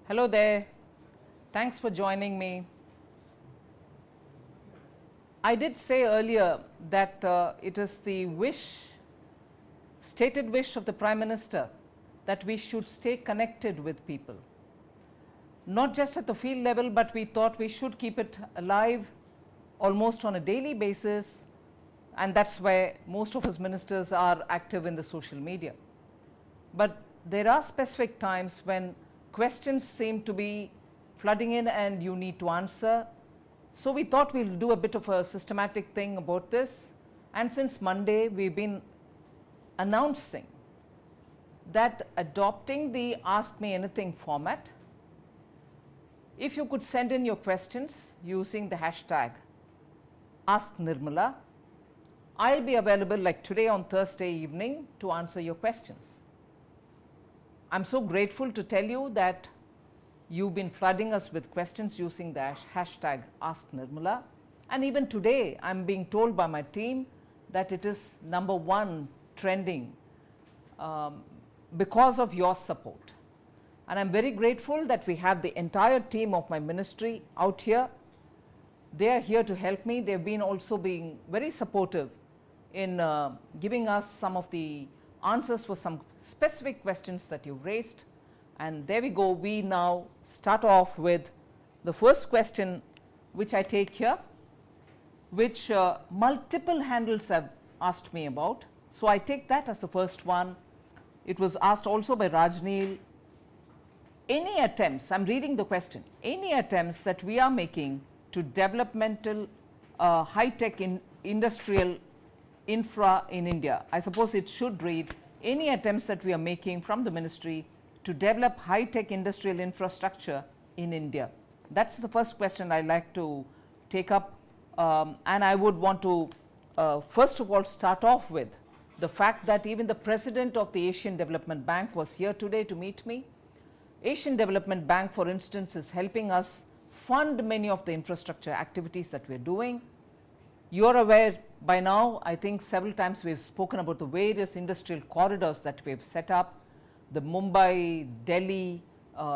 Hello there. Thanks for joining me. I did say earlier that it is the stated wish of the Prime Minister that we should stay connected with people. Not just at the field level, but we thought we should keep it alive almost on a daily basis, and that's why most of us ministers are active in the social media. But there are specific times when questions seem to be flooding in and you need to answer. So we thought we'll do a bit of a systematic thing about this, and since Monday we've been announcing that adopting the Ask Me Anything format, if you could send in your questions using the hashtag Ask Nirmala, I'll be available like today on Thursday evening to answer your questions. I'm so grateful to tell you that you've been flooding us with questions using the hashtag Ask Nirmala, and even today I'm being told by my team that it is #1 trending because of your support. And I'm very grateful that we have the entire team of my ministry out here. They are here to help me. They've been also being very supportive in giving us some of the answers for some specific questions that you've raised. And there we go. We now start off with the first question, which I take here, which multiple handles have asked me about. So I take that as the first one. It was asked also by Rajneel. Any attempts, I'm reading the question, any attempts that we are making to developmental high-tech industrial infra in India? I suppose it should read, any attempts that we are making from the ministry to develop high-tech industrial infrastructure in India. That's the first question I'd like to take up, and I would want to first of all start off with the fact that even the president of the Asian Development Bank was here today to meet me. Asian Development Bank, for instance, is helping us fund many of the infrastructure activities that we're doing. You're aware by now, I think several times we've spoken about the various industrial corridors that we've set up, the Mumbai-Delhi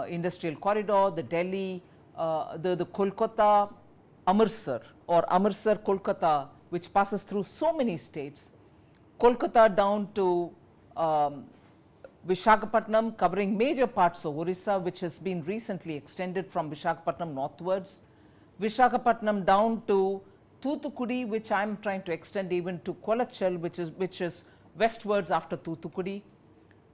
industrial corridor, the Delhi, the Kolkata Amritsar or Amritsar Kolkata, which passes through so many states, Kolkata down to Visakhapatnam, covering major parts of Orissa, which has been recently extended from Visakhapatnam northwards, Visakhapatnam down to Thoothukudi, which I'm trying to extend even to Kolachal, which is westwards after Thoothukudi,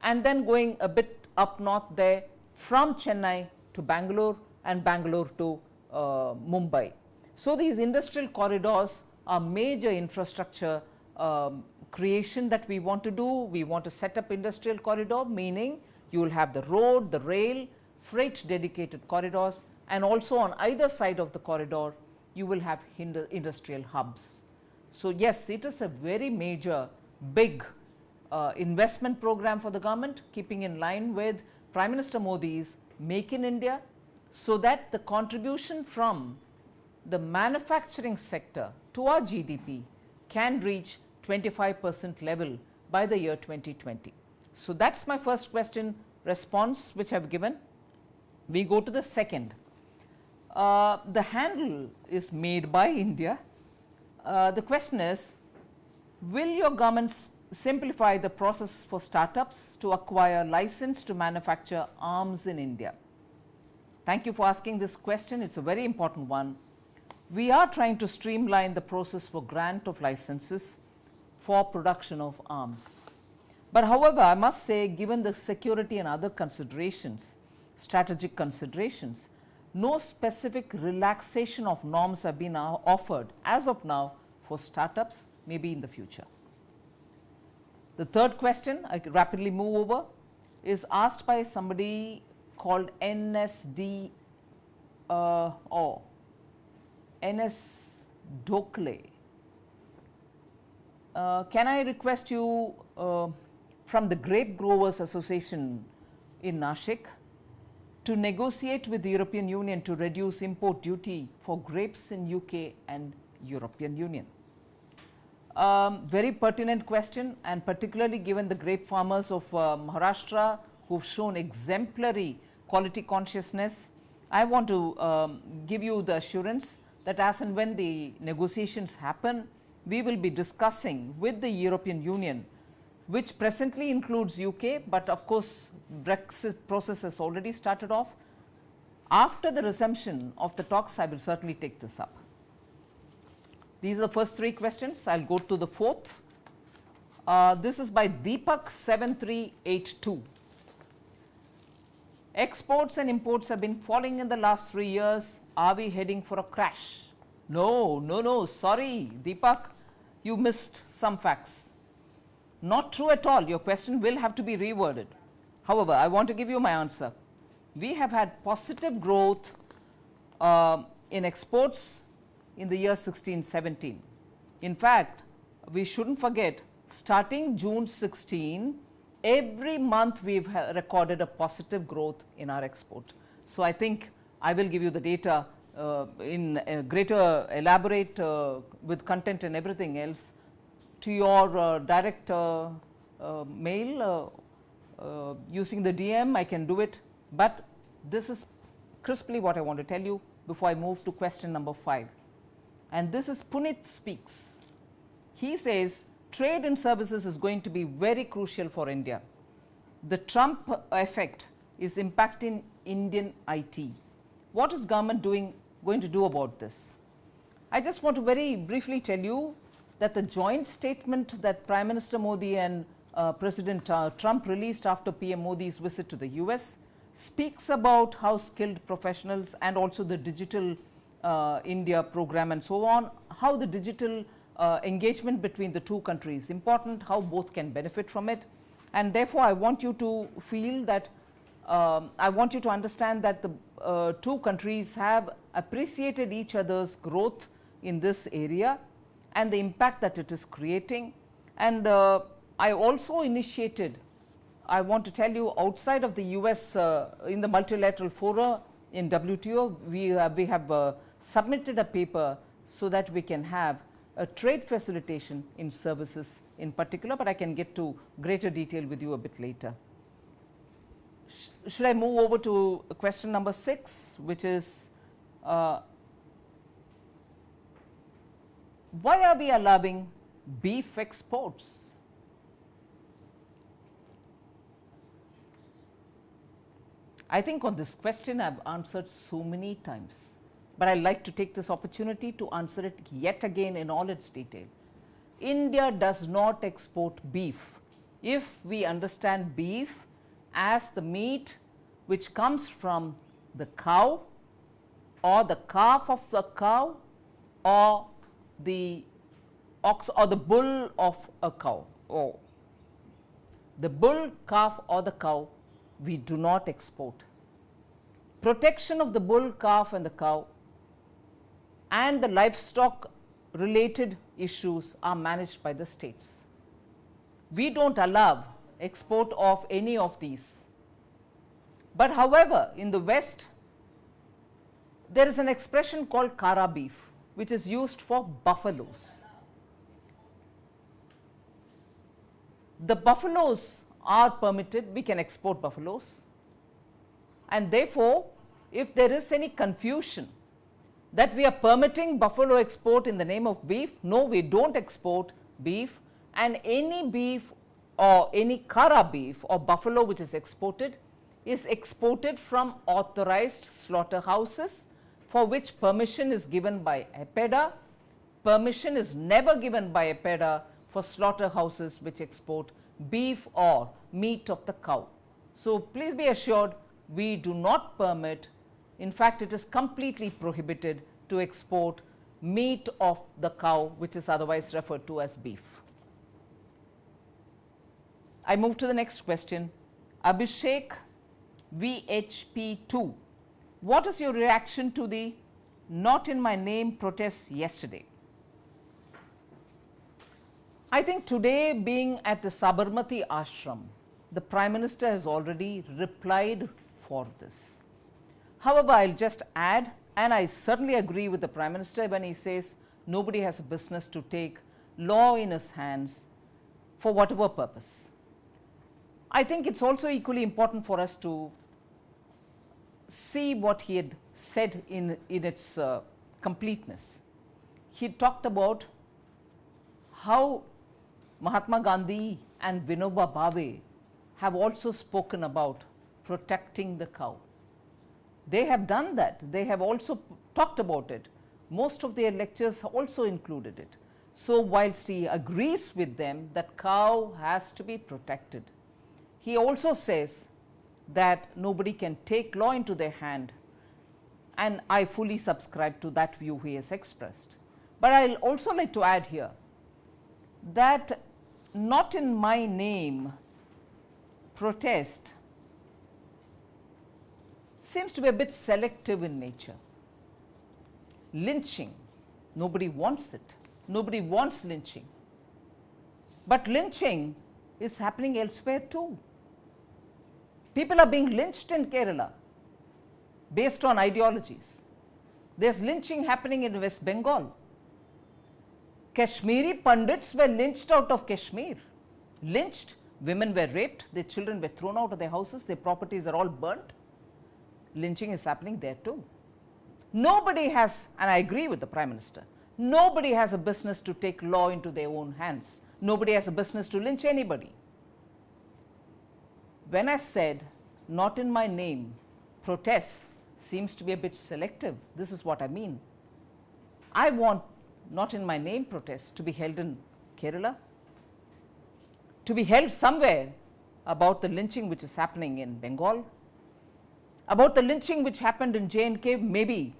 and then going a bit up north there from Chennai to Bangalore and Bangalore to Mumbai. So these industrial corridors are major infrastructure creation that we want to do. We want to set up industrial corridor, meaning you will have the road, the rail, freight dedicated corridors, and also on either side of the corridor you will have industrial hubs. So yes, it is a very major, big investment program for the government, keeping in line with Prime Minister Modi's Make in India, so that the contribution from the manufacturing sector to our GDP can reach 25% level by the year 2020. So that's my first question response which I've given. We go to the second. The handle is made by India. The question is, will your government simplify the process for startups to acquire license to manufacture arms in India? Thank you for asking this question. It's a very important one. We are trying to streamline the process for grant of licenses for production of arms. But however, I must say, given the security and other considerations, strategic considerations, no specific relaxation of norms have been offered as of now for startups, maybe in the future. The third question, I could rapidly move over, is asked by somebody called NS Dokle. Can I request you from the Grape Growers Association in Nashik to negotiate with the European Union to reduce import duty for grapes in UK and European Union? Very pertinent question, and particularly given the grape farmers of Maharashtra who have shown exemplary quality consciousness. I want to give you the assurance that as and when the negotiations happen, we will be discussing with the European Union, which presently includes UK, but of course Brexit process has already started off. After the resumption of the talks, I will certainly take this up. These are the first three questions. I will go to the fourth. This is by Deepak 7382. Exports and imports have been falling in the last 3 years. Are we heading for a crash? No, sorry Deepak, you missed some facts. Not true at all. Your question will have to be reworded. However, I want to give you my answer. We have had positive growth in exports in the year 16-17. In fact, we shouldn't forget, starting June 16, every month we have recorded a positive growth in our export. So, I think I will give you the data in a greater elaborate with content and everything else to your direct mail using the DM. I can do it, but this is crisply what I want to tell you before I move to question number 5. And this is Punit speaks. He says trade in services is going to be very crucial for India. The Trump effect is impacting Indian IT. What is government going to do about this? I just want to very briefly tell you that the joint statement that Prime Minister Modi and President Trump released after PM Modi's visit to the US speaks about how skilled professionals and also the digital India program and so on, how the digital engagement between the two countries is important, how both can benefit from it. And therefore, I want you to feel that I want you to understand that the two countries have appreciated each other's growth in this area and the impact that it is creating. And I also initiated, I want to tell you, outside of the US in the multilateral fora in WTO, we have submitted a paper so that we can have a trade facilitation in services in particular, but I can get to greater detail with you a bit later. Should I move over to question number 6, which is why are we allowing beef exports? I think on this question I have answered so many times, but I would like to take this opportunity to answer it yet again in all its detail. India does not export beef. If we understand beef as the meat which comes from the cow or the calf of the cow or the ox or the bull of a cow, or the bull, calf or the cow, we do not export. Protection of the bull, calf and the cow and the livestock related issues are managed by the states. We do not allow export of any of these. But however, in the West, there is an expression called Kara beef, which is used for buffaloes. The buffaloes are permitted, we can export buffaloes, and therefore, if there is any confusion that we are permitting buffalo export in the name of beef, no, we do not export beef, and any beef or any Kara beef or buffalo which is exported from authorized slaughterhouses for which permission is given by EPEDA. Permission is never given by EPEDA for slaughterhouses which export beef or meat of the cow. So, please be assured we do not permit, in fact it is completely prohibited to export meat of the cow which is otherwise referred to as beef. I move to the next question. Abhishek VHP2, what is your reaction to the not in my name protests yesterday? I think today, being at the Sabarmati ashram, the Prime Minister has already replied for this. However, I will just add, and I certainly agree with the Prime Minister when he says nobody has a business to take law in his hands for whatever purpose. I think it is also equally important for us to see what he had said in its completeness. He talked about how Mahatma Gandhi and Vinoba Bhave have also spoken about protecting the cow. They have done that. They have also talked about it. Most of their lectures also included it. So, whilst he agrees with them that cow has to be protected, he also says that nobody can take law into their hand, and I fully subscribe to that view he has expressed. But I will also like to add here that not in my name protest seems to be a bit selective in nature. Lynching, nobody wants it. Nobody wants lynching. But lynching is happening elsewhere too. People are being lynched in Kerala based on ideologies. There is lynching happening in West Bengal. Kashmiri Pandits were lynched out of Kashmir. Lynched, women were raped, their children were thrown out of their houses, their properties are all burnt. Lynching is happening there too. Nobody has, and I agree with the Prime Minister, nobody has a business to take law into their own hands. Nobody has a business to lynch anybody. When I said not in my name, protest seems to be a bit selective. This is what I mean. I want not in my name protests to be held in Kerala, to be held somewhere about the lynching which is happening in Bengal, about the lynching which happened in J&K, maybe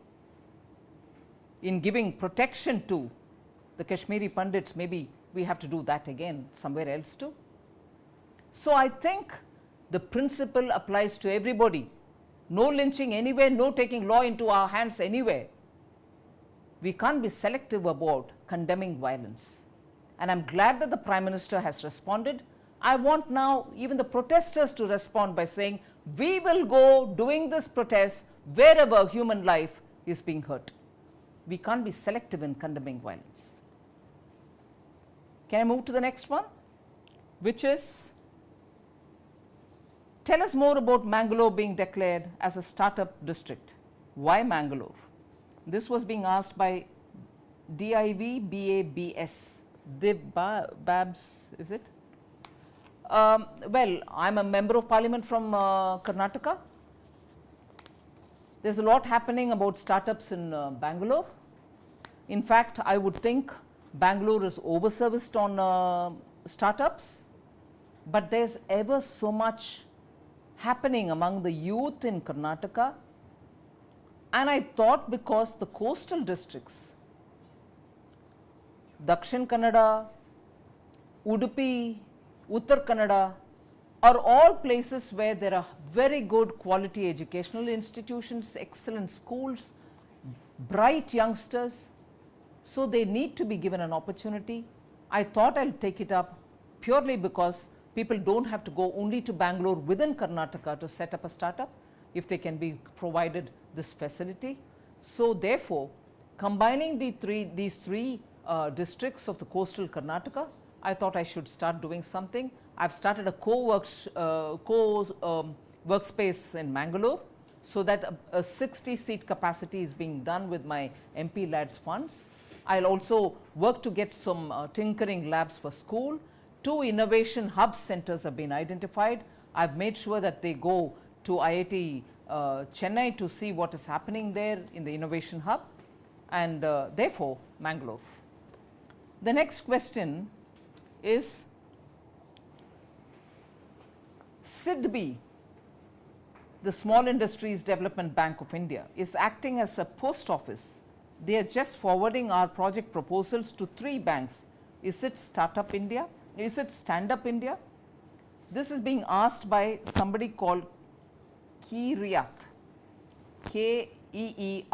in giving protection to the Kashmiri Pandits, maybe we have to do that again somewhere else too. So, I think the principle applies to everybody. No lynching anywhere, no taking law into our hands anywhere. We can't be selective about condemning violence. And I am glad that the Prime Minister has responded. I want now even the protesters to respond by saying, we will go doing this protest wherever human life is being hurt. We can't be selective in condemning violence. Can I move to the next one, which is, tell us more about Mangalore being declared as a startup district. Why Mangalore? This was being asked by DIV Babs, is it? Well, I am a member of parliament from Karnataka. There is a lot happening about startups in Bangalore. In fact, I would think Bangalore is over-serviced on startups, but there is ever so much happening among the youth in Karnataka. And I thought because the coastal districts, Dakshin Kannada, Udupi, Uttar Kannada are all places where there are very good quality educational institutions, excellent schools, bright youngsters. So, they need to be given an opportunity. I thought I will take it up purely because people do not have to go only to Bangalore within Karnataka to set up a startup if they can be provided this facility. So, therefore, combining these three districts of the coastal Karnataka, I thought I should start doing something. I have started a workspace in Mangalore, so that a 60-seat capacity is being done with my MP Lads funds. I will also work to get some tinkering labs for school. 2 innovation hub centers have been identified. I have made sure that they go to IIT Chennai to see what is happening there in the innovation hub, and therefore, Mangalore. The next question is, SIDBI, the Small Industries Development Bank of India, is acting as a post office. They are just forwarding our project proposals to 3 banks. Is it Startup India? Is it Stand Up India? This is being asked by somebody called Keeriyat, Keeriyat.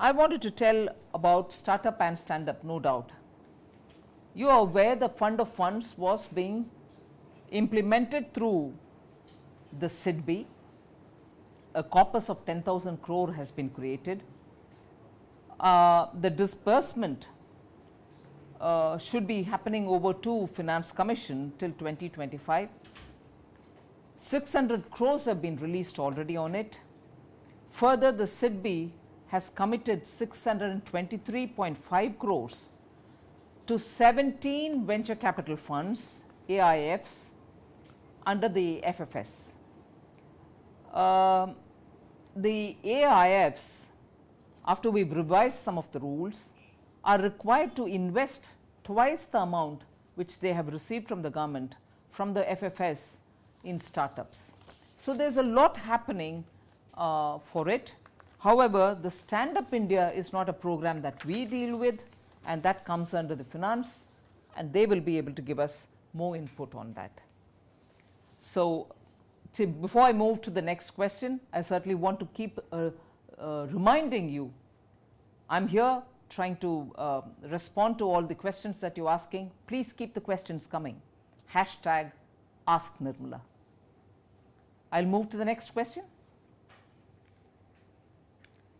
I wanted to tell about Startup and Stand Up, no doubt. You are aware the fund of funds was being implemented through the SIDBI. A corpus of 10,000 crore has been created. The disbursement should be happening over to Finance Commission till 2025. 600 crores have been released already on it. Further, the SIDBI has committed 623.5 crores to 17 venture capital funds, AIFs, under the FFS. The AIFs, after we've revised some of the rules, are required to invest twice the amount which they have received from the government from the FFS in startups. So there's a lot happening for it. However, the Stand Up India is not a program that we deal with, and that comes under the finance, and they will be able to give us more input on that. So before I move to the next question, I certainly want to keep reminding you, I'm here trying to respond to all the questions that you're asking. Please keep the questions coming. Hashtag Ask Nirmala. I'll move to the next question.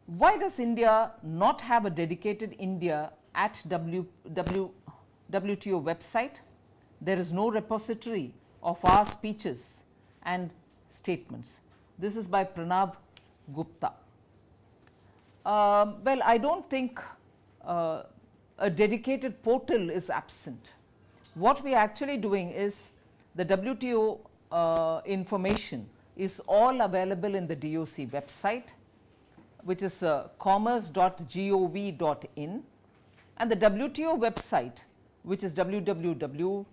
Why does India not have a dedicated India at WTO website? There is no repository of our speeches and statements. This is by Pranav Gupta. Well, I don't think a dedicated portal is absent. What we are actually doing is the WTO information is all available in the DOC website, which is commerce.gov.in, and the WTO website, which is www.wto.org,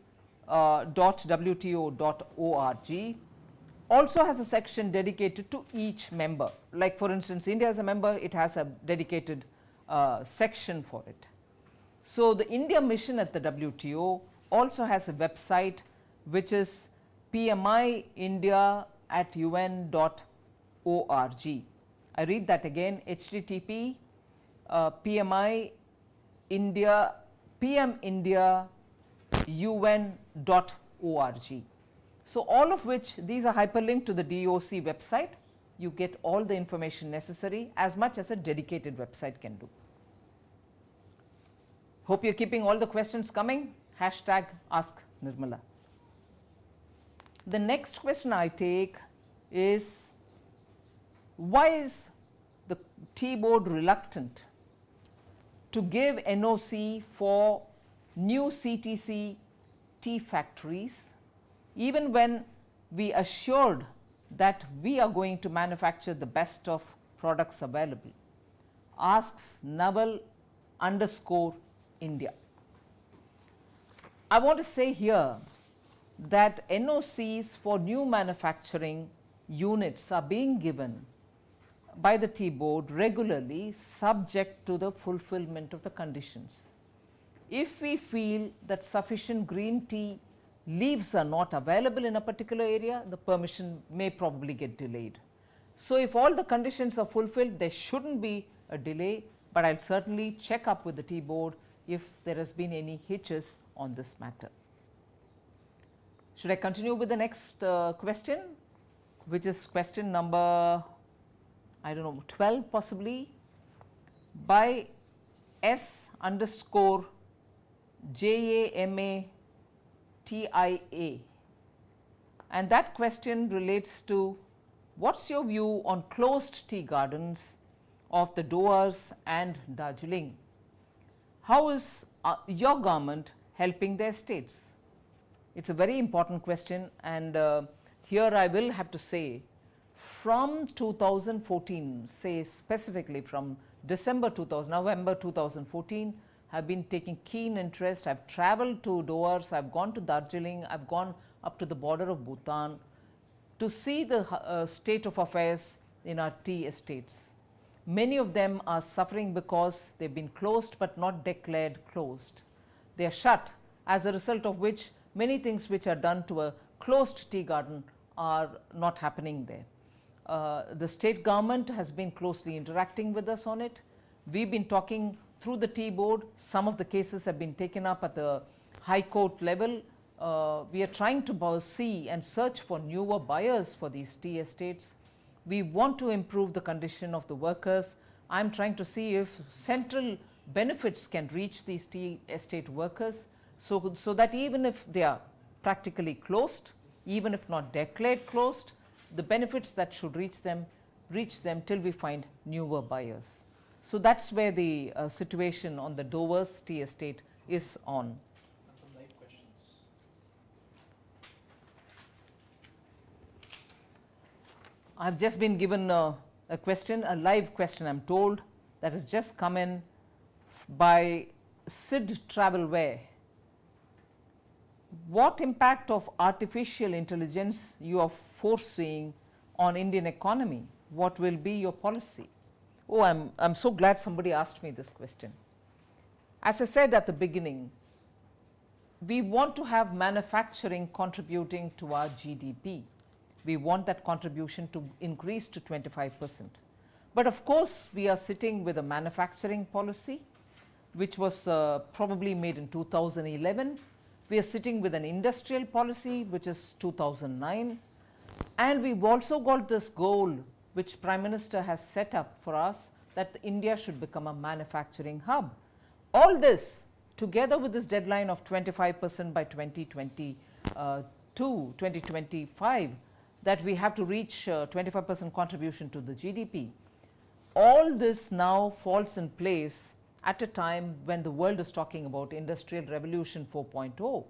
also has a section dedicated to each member. Like for instance, India as a member, it has a dedicated section for it. So the India mission at the WTO also has a website which is pmindia@un.org. I read that again, http pmindia.un.org. So all of which, these are hyperlinked to the DOC website. You get all the information necessary, as much as a dedicated website can do. Hope you're keeping all the questions coming. Hashtag Ask Nirmala. The next question I take is, why is the tea board reluctant to give NOC for new CTC tea factories, even when we assured that we are going to manufacture the best of products available? Asks Naval_India. I want to say here that NOCs for new manufacturing units are being given by the tea board regularly, subject to the fulfillment of the conditions. If we feel that sufficient green tea leaves are not available in a particular area, the permission may probably get delayed. So if all the conditions are fulfilled, there shouldn't be a delay, but I'll certainly check up with the tea board if there has been any hitches on this matter. Should I continue with the next question, which is question number, I don't know, 12 possibly, by S_JAMATIA, and that question relates to, what's your view on closed tea gardens of the Doars and Darjeeling? How is your government helping their states? It's a very important question, and here I will have to say, from 2014, say specifically from December 2000, November 2014, have been taking keen interest. I've traveled to Doars, I've gone to Darjeeling, I've gone up to the border of Bhutan to see the state of affairs in our tea estates. Many of them are suffering because they've been closed but not declared closed. They are shut, as a result of which many things which are done to a closed tea garden are not happening there. The state government has been closely interacting with us on it. We've been talking through the tea board. Some of the cases have been taken up at the high court level. We are trying to see and search for newer buyers for these tea estates. We want to improve the condition of the workers. I'm trying to see if central benefits can reach these tea estate workers, so that even if they are practically closed, even if not declared closed, the benefits that should reach them till we find newer buyers. So that's where the situation on the Dover's tea estate is on. And some live questions. I've just been given a question, a live question I'm told, that has just come in by Sid Travelware. What impact of artificial intelligence you are foreseeing on Indian economy? What will be your policy? Oh, I'm so glad somebody asked me this question. As I said at the beginning, we want to have manufacturing contributing to our GDP. We want that contribution to increase to 25%. But of course, we are sitting with a manufacturing policy, which was probably made in 2011. We are sitting with an industrial policy, which is 2009. And we've also got this goal, which Prime Minister has set up for us, that India should become a manufacturing hub. All this, together with this deadline of 25% by 2025, that we have to reach 25% contribution to the GDP. All this now falls in place at a time when the world is talking about Industrial Revolution 4.0,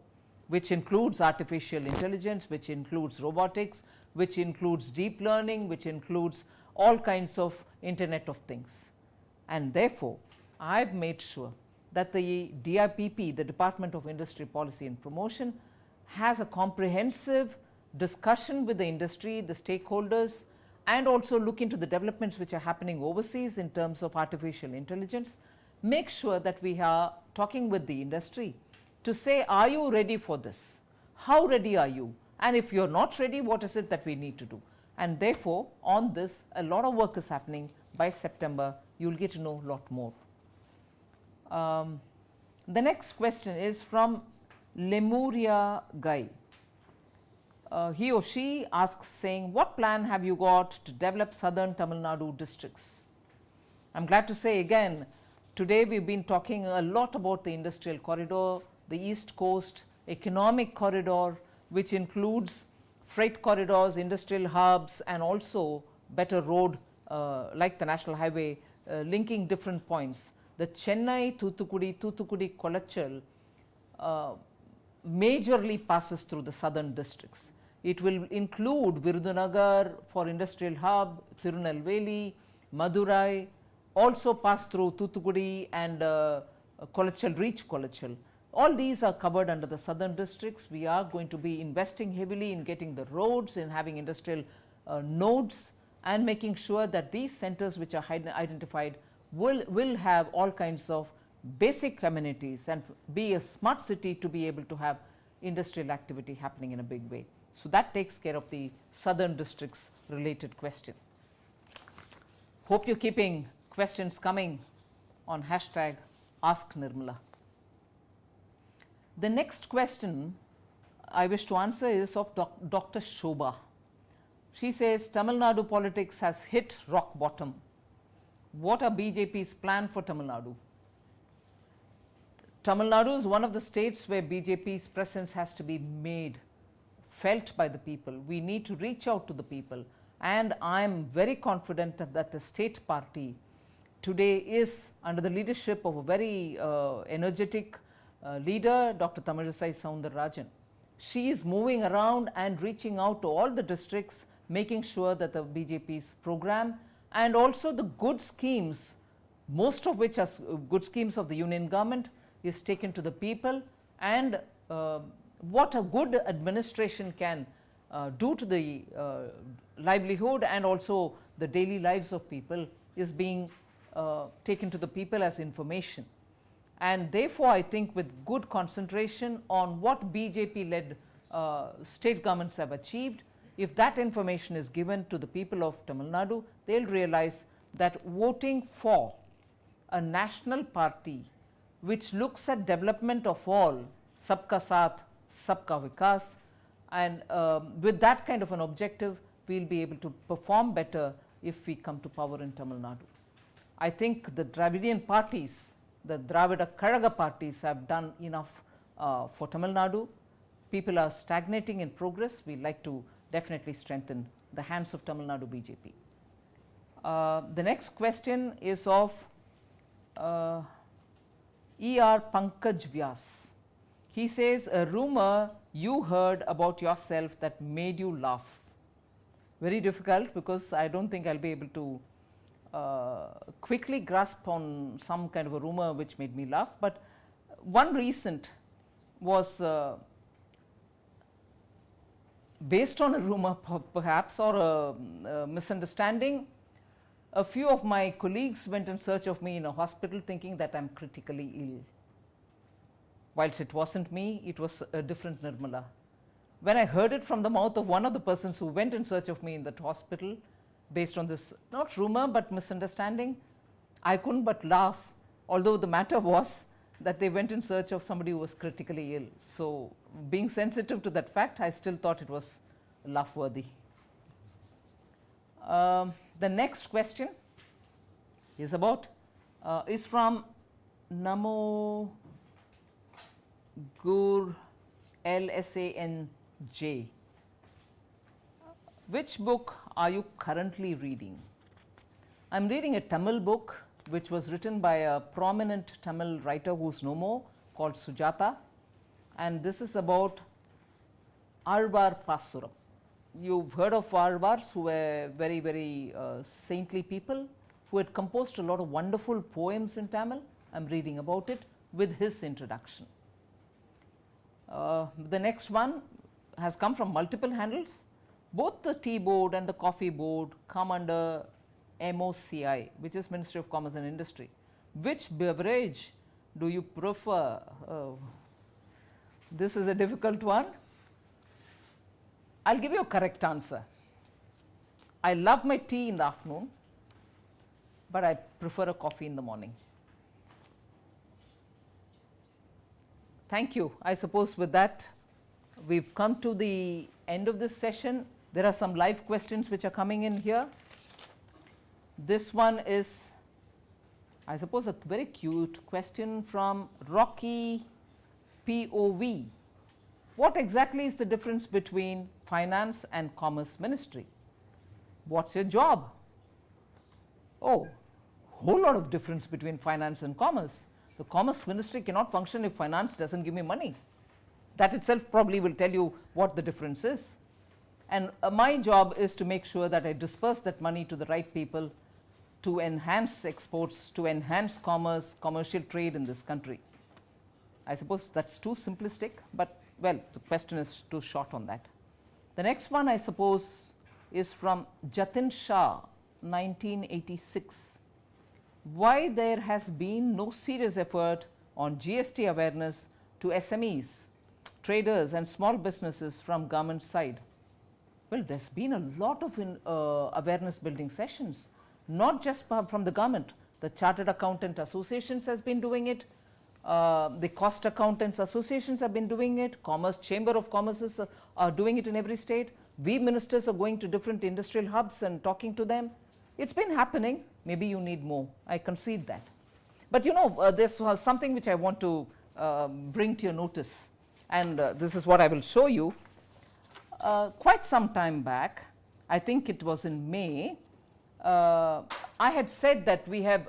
which includes artificial intelligence, which includes robotics, which includes deep learning, which includes all kinds of Internet of Things. And therefore, I've made sure that the DIPP, the Department of Industry Policy and Promotion, has a comprehensive discussion with the industry, the stakeholders, and also look into the developments which are happening overseas in terms of artificial intelligence. Make sure that we are talking with the industry to say, are you ready for this? How ready are you? And if you're not ready, what is it that we need to do? And therefore, on this, a lot of work is happening. By September, you'll get to know a lot more. The next question is from Lemuria Guy. He or she asks saying, what plan have you got to develop southern Tamil Nadu districts? I'm glad to say again, today we've been talking a lot about the industrial corridor, the East Coast economic corridor, which includes freight corridors, industrial hubs, and also better road like the National Highway linking different points. The Chennai, Thuthukudi, Kolachal majorly passes through the southern districts. It will include Virudunagar for industrial hub, Tirunelveli, Madurai, also pass through Thuthukudi and Kolachal, reach Kolachal. All these are covered under the southern districts. We are going to be investing heavily in getting the roads, in having industrial nodes, and making sure that these centers which are identified will have all kinds of basic amenities and be a smart city to be able to have industrial activity happening in a big way. So that takes care of the southern districts related question. Hope you're keeping questions coming on hashtag Ask Nirmala. The next question I wish to answer is of Dr. Shobha. She says Tamil Nadu politics has hit rock bottom. What are BJP's plan for Tamil Nadu? Tamil Nadu is one of the states where BJP's presence has to be made, felt by the people. We need to reach out to the people, and I am very confident that the state party today is under the leadership of a very energetic leader, Dr. Tamilisai Soundararajan. She is moving around and reaching out to all the districts, making sure that the BJP's program and also the good schemes, most of which are good schemes of the union government, is taken to the people, and what a good administration can do to the livelihood and also the daily lives of people is being taken to the people as information. And therefore, I think with good concentration on what BJP-led state governments have achieved, if that information is given to the people of Tamil Nadu, they'll realize that voting for a national party which looks at development of all, Sabka Saath, Sabka Vikas, and with that kind of an objective, we'll be able to perform better if we come to power in Tamil Nadu. I think the Dravidian parties, the Dravida Kazhaga parties have done enough for Tamil Nadu. People are stagnating in progress. We like to definitely strengthen the hands of Tamil Nadu BJP. The next question is of E.R. Pankaj Vyas. He says, a rumor you heard about yourself that made you laugh. Very difficult, because I don't think I'll be able to quickly grasp on some kind of a rumor which made me laugh, but one recent was based on a rumor perhaps, or a misunderstanding. A few of my colleagues went in search of me in a hospital thinking that I am critically ill. Whilst it wasn't me, it was a different Nirmala. When I heard it from the mouth of one of the persons who went in search of me in that hospital, based on this, not rumor but misunderstanding, I couldn't but laugh, although the matter was that they went in search of somebody who was critically ill. So, being sensitive to that fact, I still thought it was laugh worthy. The next question is about, is from Namo Gur LSANJ. Which book are you currently reading? I am reading a Tamil book which was written by a prominent Tamil writer who is no more, called Sujata, and this is about Alvar Pasuram. You have heard of Alvars, who were very, very saintly people who had composed a lot of wonderful poems in Tamil. I am reading about it with his introduction. The next one has come from multiple handles. Both the tea board and the coffee board come under MOCI, which is Ministry of Commerce and Industry. Which beverage do you prefer? This is a difficult one. I will give you a correct answer. I love my tea in the afternoon, but I prefer a coffee in the morning. Thank you. I suppose with that, we have come to the end of this session. There are some live questions which are coming in here. This one is, I suppose, a very cute question from Rocky POV. What exactly is the difference between Finance and Commerce Ministry? What's your job? Oh, whole lot of difference between Finance and Commerce. The Commerce Ministry cannot function if Finance doesn't give me money. That itself probably will tell you what the difference is. And my job is to make sure that I disperse that money to the right people to enhance exports, to enhance commerce, commercial trade in this country. I suppose that's too simplistic, but well, the question is too short on that. The next one, I suppose, is from Jatin Shah, 1986. Why there has been no serious effort on GST awareness to SMEs, traders and small businesses from government side? Well, there has been a lot of awareness building sessions, not just from the government. The Chartered Accountant Associations has been doing it, the Cost Accountants Associations have been doing it, Chamber of Commerce are doing it in every state. We ministers are going to different industrial hubs and talking to them. It's been happening. Maybe you need more. I concede that. But you know, this was something which I want to bring to your notice, and this is what I will show you. Quite some time back, I think it was in May, I had said that we have,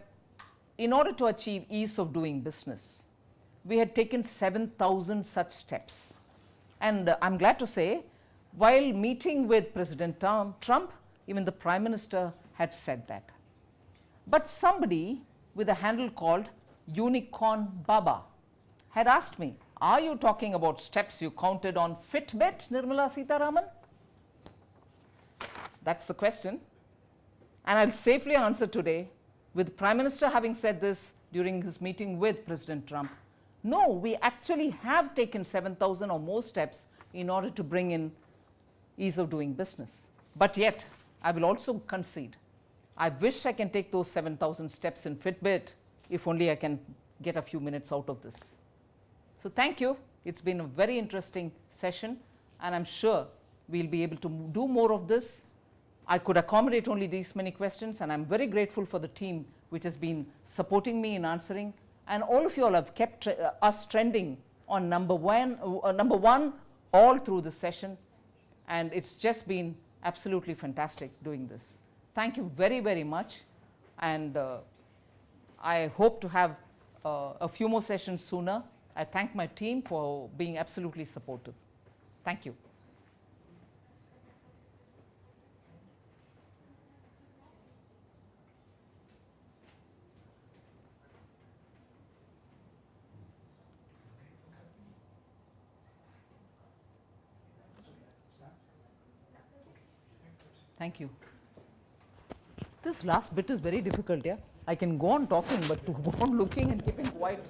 in order to achieve ease of doing business, we had taken 7,000 such steps. And I am glad to say, while meeting with President Trump, even the Prime Minister had said that. But somebody with a handle called Unicorn Baba had asked me, are you talking about steps you counted on Fitbit, Nirmala Sitharaman? That's the question. And I'll safely answer today, with Prime Minister having said this during his meeting with President Trump. No, we actually have taken 7,000 or more steps in order to bring in ease of doing business. But yet, I will also concede, I wish I can take those 7,000 steps in Fitbit, if only I can get a few minutes out of this. So thank you. It's been a very interesting session, and I'm sure we'll be able to do more of this. I could accommodate only these many questions, and I'm very grateful for the team which has been supporting me in answering, And all of you all have kept us trending on number one all through the session. And it's just been absolutely fantastic doing this. Thank you very, very much. And I hope to have a few more sessions sooner. I thank my team for being absolutely supportive. Thank you. Thank you. This last bit is very difficult, yeah? I can go on talking, but to go on looking and keeping quiet.